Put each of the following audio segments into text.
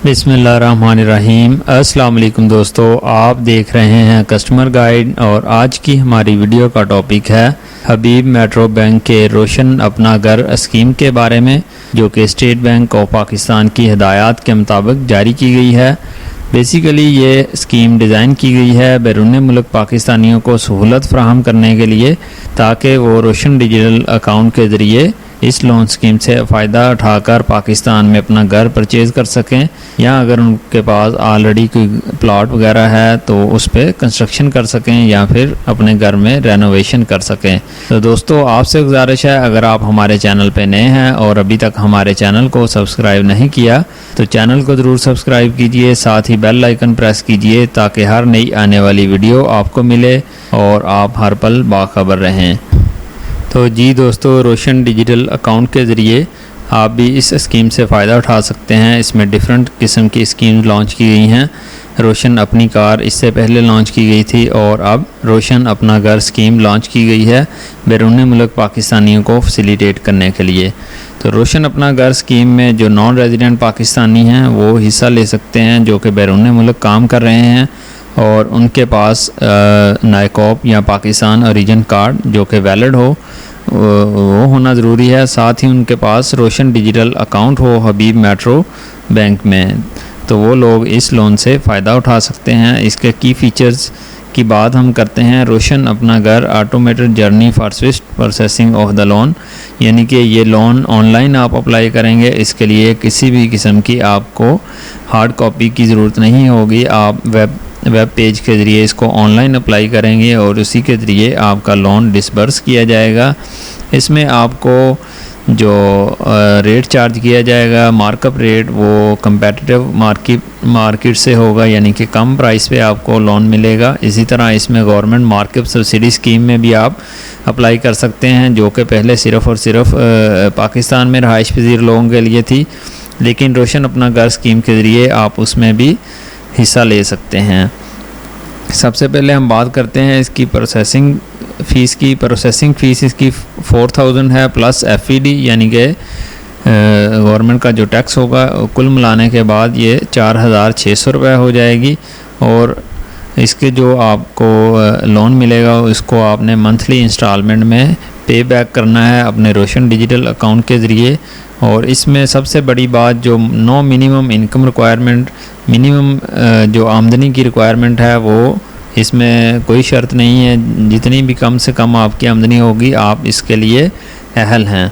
बिस्मिल्लाहिर्रहमानिर्रहीम। अस्सलाम वालेकुम दोस्तों, आप देख रहे हैं कस्टमर गाइड और आज की हमारी वीडियो का टॉपिक है हबीब मेट्रो बैंक के रोशन अपना घर स्कीम के बारे में, जो कि स्टेट बैंक ऑफ पाकिस्तान की हिदायत के मुताबिक जारी की गई है। बेसिकली ये स्कीम डिज़ाइन की गई है बैरून मुल्क पाकिस्तानियों को सहूलत फ़राहम करने के लिए, ताकि वो रोशन डिजिटल अकाउंट के ज़रिए इस लोन स्कीम से फ़ायदा उठाकर पाकिस्तान में अपना घर परचेज़ कर सकें, या अगर उनके पास ऑलरेडी कोई प्लॉट वगैरह है तो उस पर कंस्ट्रक्शन कर सकें या फिर अपने घर में रेनोवेशन कर सकें। तो दोस्तों, आपसे गुजारिश है, अगर आप हमारे चैनल पे नए हैं और अभी तक हमारे चैनल को सब्सक्राइब नहीं किया तो चैनल को ज़रूर सब्सक्राइब कीजिए, साथ ही बेल आइकन प्रेस कीजिए ताकि हर नई आने वाली वीडियो आपको मिले और आप हर पल बाखबर रहें। तो जी दोस्तों, रोशन डिजिटल अकाउंट के ज़रिए आप भी इस स्कीम से फ़ायदा उठा सकते हैं। इसमें डिफरेंट किस्म की स्कीम लॉन्च की गई हैं। रोशन अपनी कार इससे पहले लॉन्च की गई थी और अब रोशन अपना घर स्कीम लॉन्च की गई है बैरून मुल्क पाकिस्तानियों को फैसिलिटेट करने के लिए। तो रोशन अपना घर स्कीम में जो नॉन रेजिडेंट पाकिस्तानी हैं वो हिस्सा ले सकते हैं, जो कि बैरून मुल्क काम कर रहे हैं और उनके पास नाइकॉप या पाकिस्तान ओरिजिन कार्ड जो कि वैलिड हो वो होना ज़रूरी है। साथ ही उनके पास रोशन डिजिटल अकाउंट हो हबीब मेट्रो बैंक में, तो वो लोग इस लोन से फ़ायदा उठा सकते हैं। इसके की फ़ीचर्स की बात हम करते हैं। रोशन अपना घर automated journey for Swift processing of the loan, यानी कि ये लोन ऑनलाइन आप अप्लाई करेंगे। इसके लिए किसी भी किस्म की आपको हार्ड कॉपी की ज़रूरत नहीं होगी। आप वेब पेज के ज़रिए इसको ऑनलाइन अप्लाई करेंगे और उसी के ज़रिए आपका लोन डिसबर्स किया जाएगा। इसमें आपको जो रेट चार्ज किया जाएगा, मार्कअप रेट, वो कंपेटिटिव मार्केट से होगा, यानी कि कम प्राइस पे आपको लोन मिलेगा। इसी तरह इसमें गवर्नमेंट मार्केट सब्सिडी स्कीम में भी आप अप्लाई कर सकते हैं, जो कि पहले सिर्फ़ और सिर्फ पाकिस्तान में रहाइश पजीर लोगों के लिए थी, लेकिन रोशन अपना घर स्कीम के ज़रिए आप उसमें भी हिस्सा ले सकते हैं। सबसे पहले हम बात करते हैं इसकी प्रोसेसिंग फ़ीस की। प्रोसेसिंग फ़ीस इसकी 4000 है प्लस FED, यानी कि गवर्नमेंट का जो टैक्स होगा कुल मिलाने के बाद ये 4600 रुपये हो जाएगी। और इसके जो आपको लोन मिलेगा इसको आपने मंथली इंस्टॉलमेंट में पे बैक करना है अपने रोशन डिजिटल अकाउंट के ज़रिए। और इसमें सबसे बड़ी बात, जो no minimum income requirement, minimum जो आमदनी की रिक्वायरमेंट है वो इसमें कोई शर्त नहीं है। जितनी भी कम से कम आपकी आमदनी होगी आप इसके लिए अहल हैं।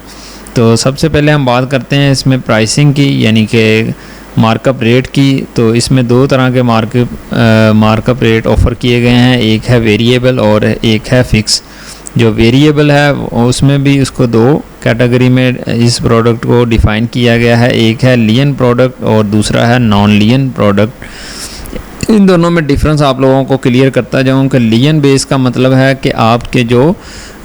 तो सबसे पहले हम बात करते हैं इसमें प्राइसिंग की, यानी कि मार्कअप रेट की। तो इसमें दो तरह के मार्कअप रेट ऑफ़र किए गए हैं, एक है वेरिएबल और एक है फ़िक्स। जो वेरिएबल है उसमें भी उसको दो कैटेगरी में इस प्रोडक्ट को डिफ़ाइन किया गया है, एक है लियन प्रोडक्ट और दूसरा है नॉन लियन प्रोडक्ट। इन दोनों में डिफरेंस आप लोगों को क्लियर करता जाऊँ कि लियन बेस का मतलब है कि आपके जो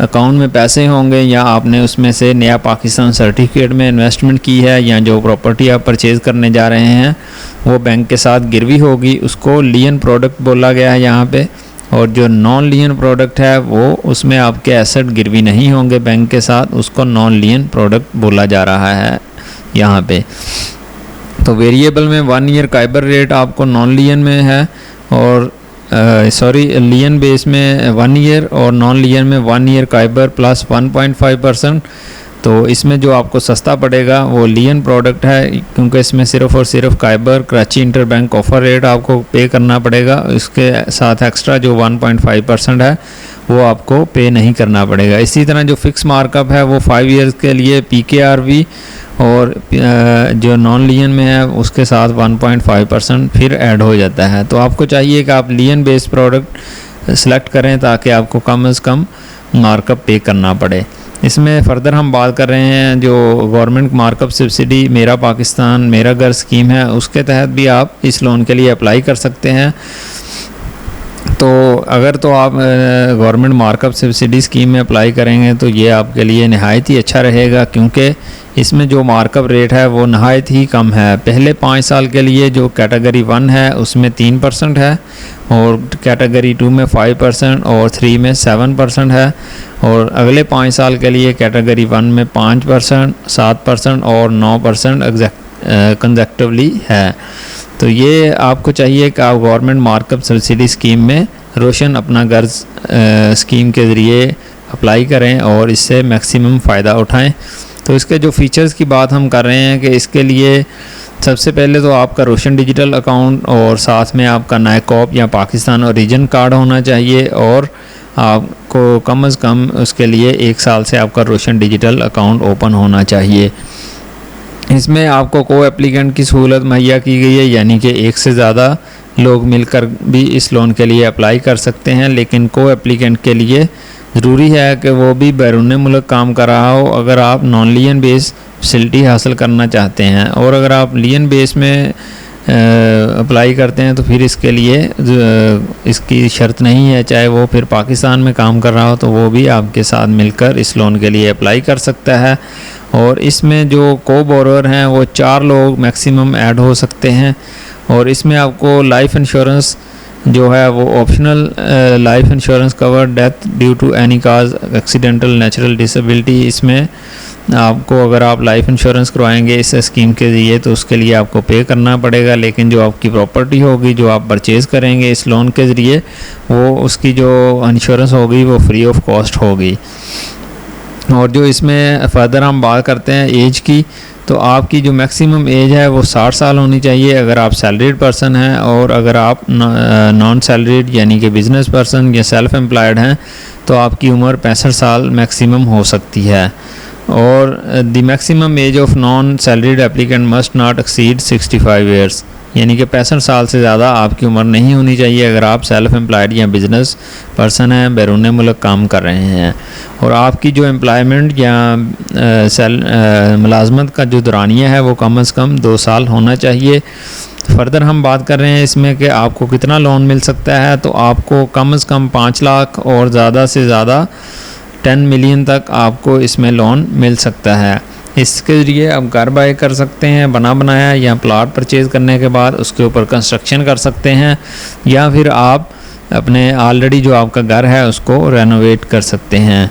अकाउंट में पैसे होंगे या आपने उसमें से नया पाकिस्तान सर्टिफिकेट में इन्वेस्टमेंट की है या जो प्रॉपर्टी आप परचेज़ करने जा रहे हैं वो बैंक के साथ गिरवी होगी, उसको लियन प्रोडक्ट बोला गया है यहाँ पे। और जो नॉन लियन प्रोडक्ट है वो उसमें आपके एसेट गिरवी नहीं होंगे बैंक के साथ, उसको नॉन लियन प्रोडक्ट बोला जा रहा है यहाँ पे। तो वेरिएबल में 1 ईयर काइबर रेट आपको नॉन लियन में है, और लियन बेस में 1 ईयर और नॉन लियन में 1 ईयर काइबर प्लस 1.5%। तो इसमें जो आपको सस्ता पड़ेगा वो लियन प्रोडक्ट है, क्योंकि इसमें सिर्फ़ और सिर्फ काइबर Karachi inter bank offer rate आपको पे करना पड़ेगा। इसके साथ एक्स्ट्रा जो 1.5% है वो आपको पे नहीं करना पड़ेगा। इसी तरह जो फ़िक्स मार्कअप है वो 5 ईयर्स के लिए PKRV, और जो नॉन लियन में है उसके साथ 1.5% फिर ऐड हो जाता है। तो आपको चाहिए कि आप लियन बेस्ड प्रोडक्ट सेलेक्ट करें ताकि आपको कम से कम मार्कअप पे करना पड़े। इसमें फ़र्दर हम बात कर रहे हैं जो गवर्नमेंट मार्कअप सब्सिडी मेरा पाकिस्तान मेरा घर स्कीम है, उसके तहत भी आप इस लोन के लिए अप्लाई कर सकते हैं। तो अगर तो आप गवर्नमेंट मार्कअप सब्सिडी स्कीम में अप्लाई करेंगे तो ये आपके लिए नहायत ही अच्छा रहेगा, क्योंकि इसमें जो मार्कअप रेट है वो नहायत ही कम है। पहले 5 साल के लिए जो कैटेगरी 1 है उसमें 3% है, और कैटेगरी 2 में 5% और 3 में 7% है, और अगले 5 साल के लिए कैटेगरी 1 में 5%, 7% और 9% कंसेक्टिवली है। तो ये आपको चाहिए कि आप गवर्नमेंट मार्कअप सब्सिडी स्कीम में रोशन अपना घर स्कीम के ज़रिए अप्लाई करें और इससे मैक्सिमम फ़ायदा उठाएं। तो इसके जो फ़ीचर्स की बात हम कर रहे हैं कि इसके लिए सबसे पहले तो आपका रोशन डिजिटल अकाउंट और साथ में आपका नायकॉप या पाकिस्तान ओरिजिन कार्ड होना चाहिए, और आपको कम से कम उसके लिए 1 साल से आपका रोशन डिजिटल अकाउंट ओपन होना चाहिए। इसमें आपको को एप्लीकेंट की सहूलत मुहैया की गई है, यानी कि एक से ज़्यादा लोग मिलकर भी इस लोन के लिए अप्लाई कर सकते हैं, लेकिन को एप्लीकेंट के लिए ज़रूरी है कि वो भी बैरून मुल्क काम कर रहा हो अगर आप नॉन लियन बेस फैसिलिटी हासिल करना चाहते हैं। और अगर आप लियन बेस में अप्लाई करते हैं तो फिर इसके लिए इसकी शर्त नहीं है, चाहे वो फिर पाकिस्तान में काम कर रहा हो तो वो भी आपके साथ मिलकर इस लोन के लिए अप्लाई कर सकता है। और इसमें जो को बोरोवर हैं वो 4 लोग मैक्सिमम ऐड हो सकते हैं। और इसमें आपको लाइफ इंश्योरेंस जो है वो optional life insurance cover death due to any cause accidental natural disability, इसमें आपको अगर आप लाइफ इंश्योरेंस करवाएंगे इस स्कीम के ज़रिए तो उसके लिए आपको पे करना पड़ेगा, लेकिन जो आपकी प्रॉपर्टी होगी जो आप परचेज़ करेंगे इस लोन के ज़रिए वो उसकी जो इंश्योरेंस होगी वो फ्री ऑफ कॉस्ट होगी। और जो इसमें फर्दर हम बात करते हैं एज की, तो आपकी जो मैक्सिमम एज है वो 60 साल होनी चाहिए अगर आप सैलरीड पर्सन हैं, और अगर आप नॉन सैलरीड यानी कि बिज़नेस पर्सन या सेल्फ एम्प्लॉयड हैं तो आपकी उम्र 65 साल मैक्सिमम हो सकती है। और the maximum age of non salaried applicant must not exceed 65 years, यानी कि 65 साल से ज़्यादा आपकी उम्र नहीं होनी चाहिए अगर आप सेल्फ एम्प्लॉयड या बिज़नेस पर्सन हैं, बैरून मुल्क काम कर रहे हैं। और आपकी जो एम्प्लॉयमेंट या मुलाजमत का जो दौरानिया है वो कम से कम 2 साल होना चाहिए। फर्दर हम बात कर रहे हैं इसमें कि आपको कितना लोन मिल सकता है, तो आपको कम से कम 5 लाख और ज़्यादा से ज़्यादा 10 मिलियन तक आपको इसमें लोन मिल सकता है। इसके ज़रिए आप घर बाय कर सकते हैं बना बनाया, या प्लाट परचेज़ करने के बाद उसके ऊपर कंस्ट्रक्शन कर सकते हैं, या फिर आप अपने ऑलरेडी जो आपका घर है उसको रेनोवेट कर सकते हैं।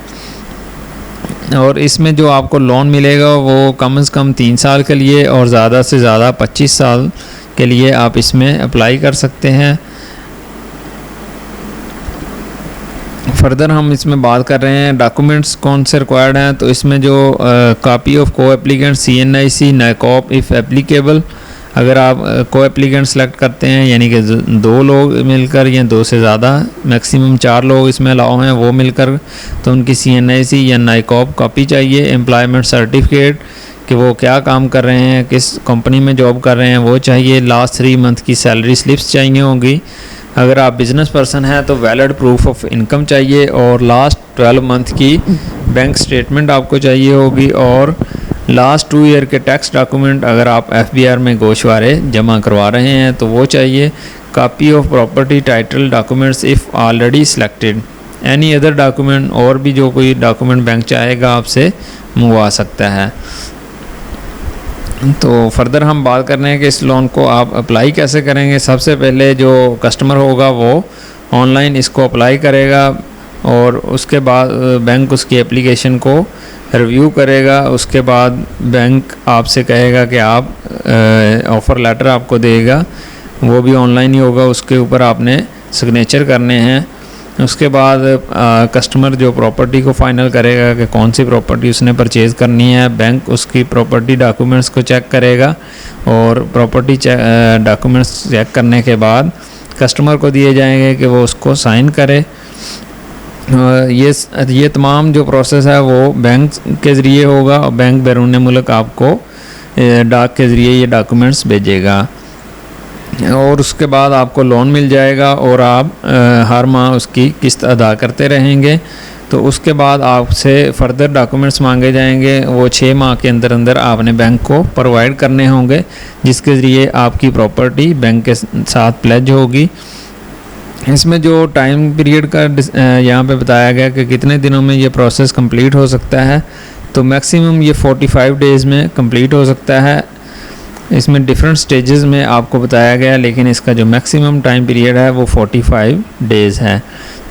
और इसमें जो आपको लोन मिलेगा वो कम से कम 3 साल के लिए और ज़्यादा से ज़्यादा 25 साल के लिए आप इसमें अप्लाई कर सकते हैं। फर्दर हम इसमें बात कर रहे हैं डॉक्यूमेंट्स कौन से रिक्वायर्ड हैं, तो इसमें जो कॉपी ऑफ को एप्लीकेंट CNIC नायकॉप इफ़ एप्लीकेबल, अगर आप को एप्लीकेंट सेलेक्ट करते हैं यानी कि 2 लोग मिलकर या 2 से ज़्यादा मैक्सिमम 4 लोग इसमें अलाउ हैं वो मिलकर, तो उनकी CNIC या नायकॉप कॉपी चाहिए। एम्प्लॉयमेंट सर्टिफिकेट कि वो क्या काम कर रहे हैं, किस कंपनी में जॉब कर रहे हैं वो चाहिए। लास्ट 3 मंथ की सैलरी स्लिप्स चाहिए होंगी। अगर आप बिज़नेस पर्सन हैं तो वैलिड प्रूफ ऑफ इनकम चाहिए, और लास्ट 12 मंथ की बैंक स्टेटमेंट आपको चाहिए होगी, और लास्ट 2 ईयर के टैक्स डॉक्यूमेंट अगर आप FBR में गोशवारे जमा करवा रहे हैं तो वो चाहिए। Copy of property title documents if already selected, any other document, और भी जो कोई डॉक्यूमेंट बैंक चाहेगा आपसे मंगवा सकता है। तो फर्दर हम बात कर रहे हैं कि इस लोन को आप अप्लाई कैसे करेंगे। सबसे पहले जो कस्टमर होगा वो ऑनलाइन इसको अप्लाई करेगा, और उसके बाद बैंक उसकी एप्लीकेशन को रिव्यू करेगा। उसके बाद बैंक आपसे कहेगा कि आप ऑफ़र लेटर आपको देगा, वो भी ऑनलाइन ही होगा, उसके ऊपर आपने सिग्नेचर करने हैं। उसके बाद कस्टमर जो प्रॉपर्टी को फाइनल करेगा कि कौन सी प्रॉपर्टी उसने परचेज़ करनी है, बैंक उसकी प्रॉपर्टी डॉक्यूमेंट्स को चेक करेगा, और प्रॉपर्टी डॉक्यूमेंट्स चेक करने के बाद कस्टमर को दिए जाएंगे कि वो उसको साइन करे। ये तमाम जो प्रोसेस है वो बैंक के ज़रिए होगा, और बैंक बैरून मुल्क आपको डाक के ज़रिए ये डॉक्यूमेंट्स भेजेगा, और उसके बाद आपको लोन मिल जाएगा और आप हर माह उसकी किस्त अदा करते रहेंगे। तो उसके बाद आपसे फर्दर डॉक्यूमेंट्स मांगे जाएंगे, वो 6 माह के अंदर अंदर आपने बैंक को प्रोवाइड करने होंगे, जिसके ज़रिए आपकी प्रॉपर्टी बैंक के साथ प्लेज होगी। इसमें जो टाइम पीरियड का यहाँ पे बताया गया कि कितने दिनों में ये प्रोसेस कंप्लीट हो सकता है, तो मैक्सिमम ये 45 डेज़ में कंप्लीट हो सकता है। इसमें डिफरेंट स्टेजेस में आपको बताया गया, लेकिन इसका जो मैक्सिमम टाइम पीरियड है वो 45 डेज़ है।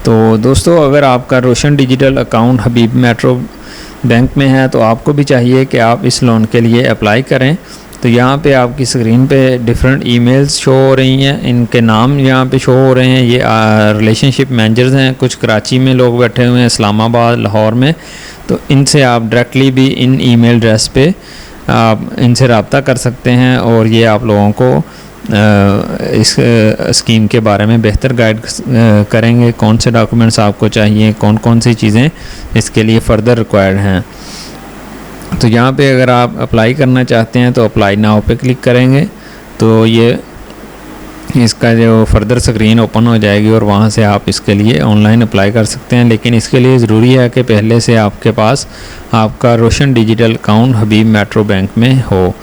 तो दोस्तों, अगर आपका रोशन डिजिटल अकाउंट हबीब मेट्रो बैंक में है तो आपको भी चाहिए कि आप इस लोन के लिए अप्लाई करें, तो यहाँ पे आपकी स्क्रीन पे डिफरेंट ईमेल्स शो हो रही हैं, इनके नाम यहाँ पे शो हो रहे हैं। ये रिलेशनशिप मैनेजर्स हैं, कुछ कराची में लोग बैठे हुए हैं, इस्लामाबाद, लाहौर में। तो इनसे आप डायरेक्टली भी इन ईमेल एड्रेस पे आप इनसे रब्ता कर सकते हैं और ये आप लोगों को इस स्कीम के बारे में बेहतर गाइड करेंगे, कौन से डॉक्यूमेंट्स आपको चाहिए, कौन कौन सी चीज़ें इसके लिए फ़र्दर रिक्वायर्ड हैं। तो यहाँ पे अगर आप अप्लाई करना चाहते हैं तो अप्लाई नाउ पे क्लिक करेंगे तो ये इसका जो फर्दर स्क्रीन ओपन हो जाएगी और वहाँ से आप इसके लिए ऑनलाइन अप्लाई कर सकते हैं। लेकिन इसके लिए ज़रूरी है कि पहले से आपके पास आपका रोशन डिजिटल अकाउंट हबीब मेट्रो बैंक में हो।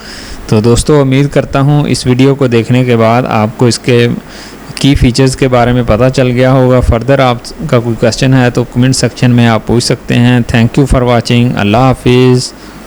तो दोस्तों, उम्मीद करता हूँ इस वीडियो को देखने के बाद आपको इसके की फ़ीचर्स के बारे में पता चल गया होगा। फर्दर आपका कोई क्वेश्चन है तो कमेंट सेक्शन में आप पूछ सकते हैं। Thank you for watching. अल्लाह हाफिज़।